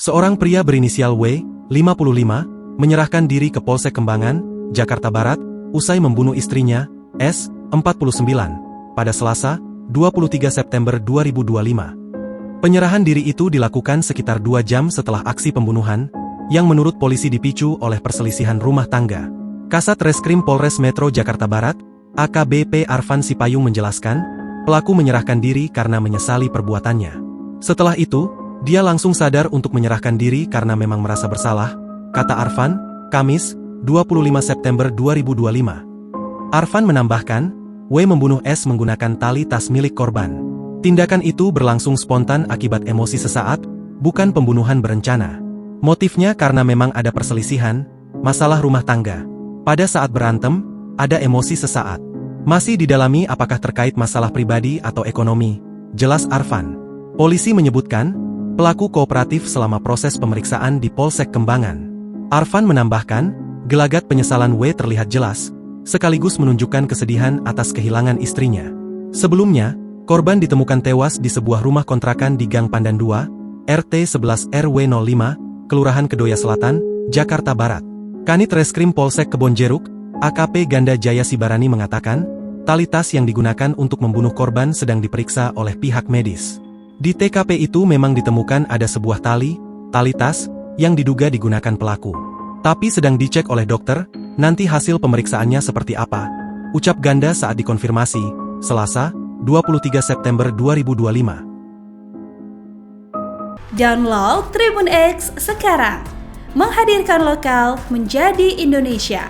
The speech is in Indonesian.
Seorang pria berinisial W, 55, menyerahkan diri ke Polsek Kembangan, Jakarta Barat, usai membunuh istrinya, S, 49, pada Selasa, 23 September 2025. Penyerahan diri itu dilakukan sekitar 2 jam setelah aksi pembunuhan, yang menurut polisi dipicu oleh perselisihan rumah tangga. Kasat Reskrim Polres Metro Jakarta Barat, AKBP Arfan Sipayung menjelaskan, pelaku menyerahkan diri karena menyesali perbuatannya. Setelah itu, dia langsung sadar untuk menyerahkan diri karena memang merasa bersalah, kata Arfan, Kamis, 25 September 2025. Arfan menambahkan, W membunuh S menggunakan tali tas milik korban. Tindakan itu berlangsung spontan akibat emosi sesaat, bukan pembunuhan berencana. Motifnya karena memang ada perselisihan, masalah rumah tangga. Pada saat berantem, ada emosi sesaat. Masih didalami apakah terkait masalah pribadi atau ekonomi, jelas Arfan. Polisi menyebutkan, pelaku kooperatif selama proses pemeriksaan di Polsek Kembangan. Arfan menambahkan, gelagat penyesalan W terlihat jelas, sekaligus menunjukkan kesedihan atas kehilangan istrinya. Sebelumnya, korban ditemukan tewas di sebuah rumah kontrakan di Gang Pandan 2, RT 11 RW 05, Kelurahan Kedoya Selatan, Jakarta Barat. Kanit Reskrim Polsek Kebonjeruk, AKP Ganda Jaya Sibarani mengatakan, tali tas yang digunakan untuk membunuh korban sedang diperiksa oleh pihak medis. Di TKP itu memang ditemukan ada sebuah tali tas, yang diduga digunakan pelaku. Tapi sedang dicek oleh dokter, nanti hasil pemeriksaannya seperti apa, ucap Ganda saat dikonfirmasi, Selasa, 23 September 2025. Download Tribun X sekarang, menghadirkan lokal menjadi Indonesia.